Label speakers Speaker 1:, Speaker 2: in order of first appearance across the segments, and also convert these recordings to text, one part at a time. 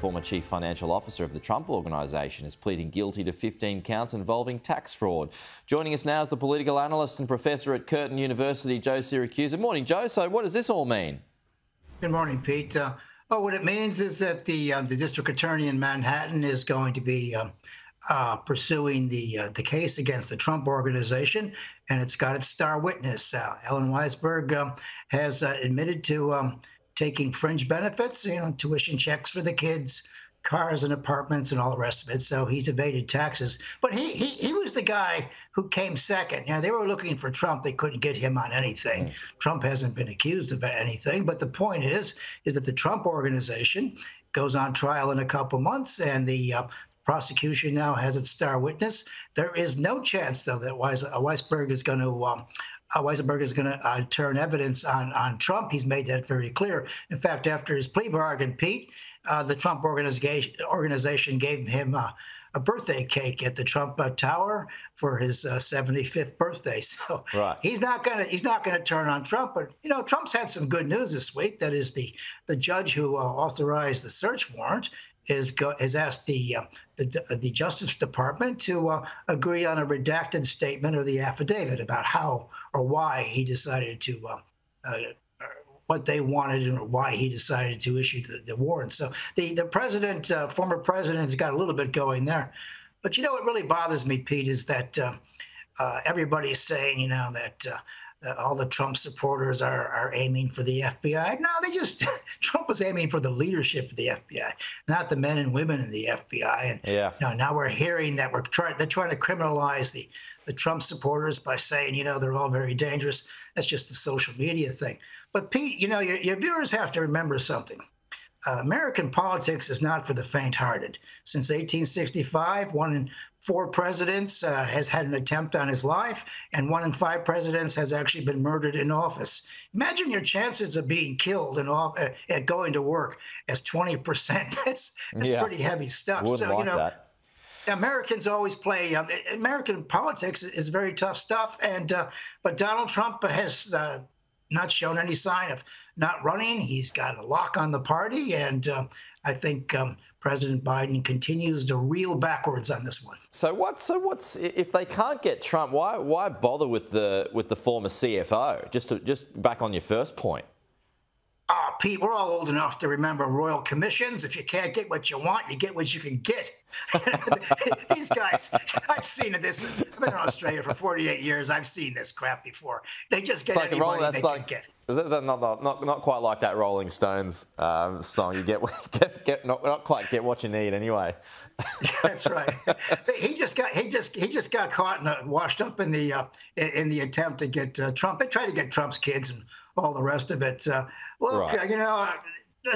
Speaker 1: former chief financial officer of the Trump Organization, is pleading guilty to 15 counts involving tax fraud. Joining us now is the political analyst and professor at Curtin University, Joe Siracusa. Morning, Joe. So what does this all mean?
Speaker 2: Good morning, Pete. What it means is that the district attorney in Manhattan is going to be pursuing the case against the Trump Organization, and it's got its star witness. Ellen Weisberg has admitted to taking fringe benefits, tuition checks for the kids, cars and apartments and all the rest of it. So he's evaded taxes. But he was the guy who came second. They were looking for Trump. They couldn't get him on anything. Trump hasn't been accused of anything. But the point is that the Trump Organization goes on trial in a couple months, and the prosecution now has its star witness. There is no chance, though, that Weisberg is going to turn evidence on Trump. He's made that very clear. In fact, after his plea bargain, Pete, the Trump organization gave him a birthday cake at the Trump Tower for his 75th birthday. So he's not gonna turn on Trump. But Trump's had some good news this week. That is, the judge who authorized the search warrant has asked the Justice Department to agree on a redacted statement or the affidavit about how or why he decided to what they wanted and why he decided to issue the warrant. So the president, former president, has got a little bit going there. But what really bothers me, Pete, is that everybody's saying, that all the Trump supporters are aiming for the FBI. No, Trump was aiming for the leadership of the FBI, not the men and women in the FBI. And now we're hearing that they're trying to criminalize the Trump supporters by saying, they're all very dangerous. That's just the social media thing. But Pete, your viewers have to remember something. American politics is not for the faint-hearted. Since 1865, 1 in 4 presidents has had an attempt on his life, and 1 in 5 presidents has actually been murdered in office. Imagine your chances of being killed at going to work as 20%. That's pretty heavy stuff.
Speaker 1: Wouldn't like that.
Speaker 2: Americans always play. American politics is very tough stuff, but Donald Trump has not shown any sign of not running. He's got a lock on the party, and I think President Biden continues to reel backwards on this one.
Speaker 1: So what's if they can't get Trump? Why bother with the former CFO? Just back on your first point.
Speaker 2: Pete, we're all old enough to remember royal commissions. If you can't get what you want, you get what you can get. These guys, I've seen this. I've been in Australia for 48 years. I've seen this crap before. They just get anybody they can get.
Speaker 1: Is that not quite like that Rolling Stones song? You not quite get what you need anyway.
Speaker 2: That's right. He just got caught and washed up in the attempt to get Trump. They tried to get Trump's kids and all the rest of it.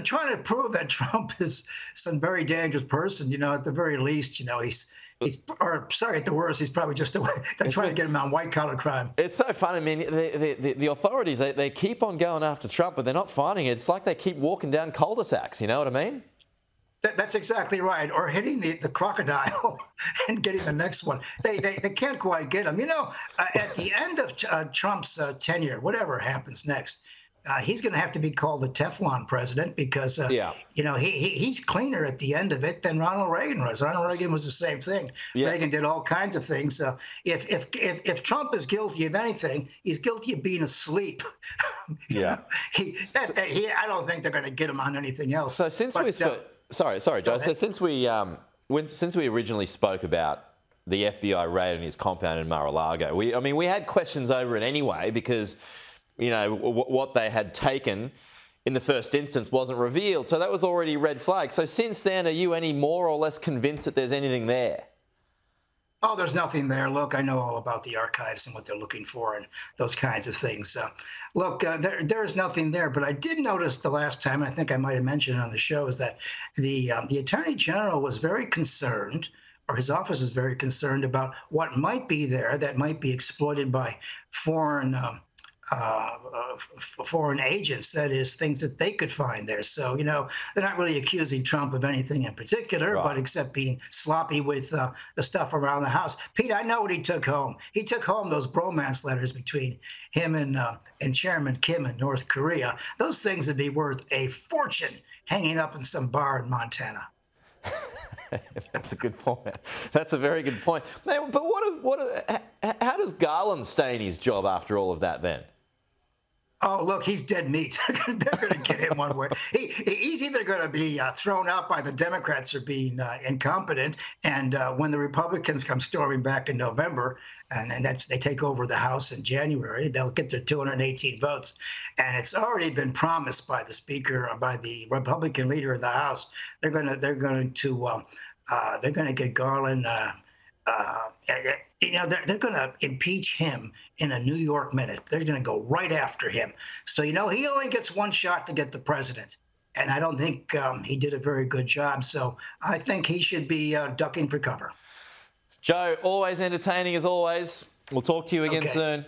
Speaker 2: Trying to prove that Trump is some very dangerous person. At the very least, at the worst, he's probably just they're trying to get him on white-collar crime. It's
Speaker 1: so funny. I mean, the authorities, they keep on going after Trump, but they're not finding it. It's like they keep walking down cul-de-sacs, you know what I mean?
Speaker 2: That's exactly right. Or hitting the crocodile and getting the next one. They can't quite get him. At the end of Trump's tenure, whatever happens next, he's going to have to be called the Teflon president because, he's cleaner at the end of it than Ronald Reagan was. Ronald Reagan was the same thing. Yeah. Reagan did all kinds of things. If Trump is guilty of anything, he's guilty of being asleep. I don't think they're going to get him on anything else.
Speaker 1: So Sorry, Joe. So since we originally spoke about the FBI raid on his compound in Mar-a-Lago, we had questions over it anyway because, what they had taken in the first instance wasn't revealed. So that was already red flag. So since then, are you any more or less convinced that there's anything there?
Speaker 2: Oh, there's nothing there. Look, I know all about the archives and what they're looking for and those kinds of things. There's nothing there. But I did notice the last time, I think I might have mentioned it on the show, is that the Attorney General was very concerned, or his office is very concerned about what might be there that might be exploited by foreign agents, that is, things that they could find there. So, they're not really accusing Trump of anything in particular, but except being sloppy with the stuff around the house. Pete, I know what he took home. He took home those bromance letters between him and Chairman Kim in North Korea. Those things would be worth a fortune hanging up in some bar in Montana.
Speaker 1: That's a good point. That's a very good point. Now, but how does Garland stay in his job after all of that then?
Speaker 2: Oh, look, he's dead meat. They're going to get him one way. He's either going to be thrown out by the Democrats for being incompetent, and when the Republicans come storming back in November, and they take over the House in January, they'll get their 218 votes. And it's already been promised by the Speaker, by the Republican leader in the House, they're going to get Garland. They're going to impeach him in a New York minute. They're going to go right after him. So, he only gets one shot to get the president. And I don't think he did a very good job. So I think he should be ducking for cover.
Speaker 1: Joe, always entertaining as always. We'll talk to you again soon.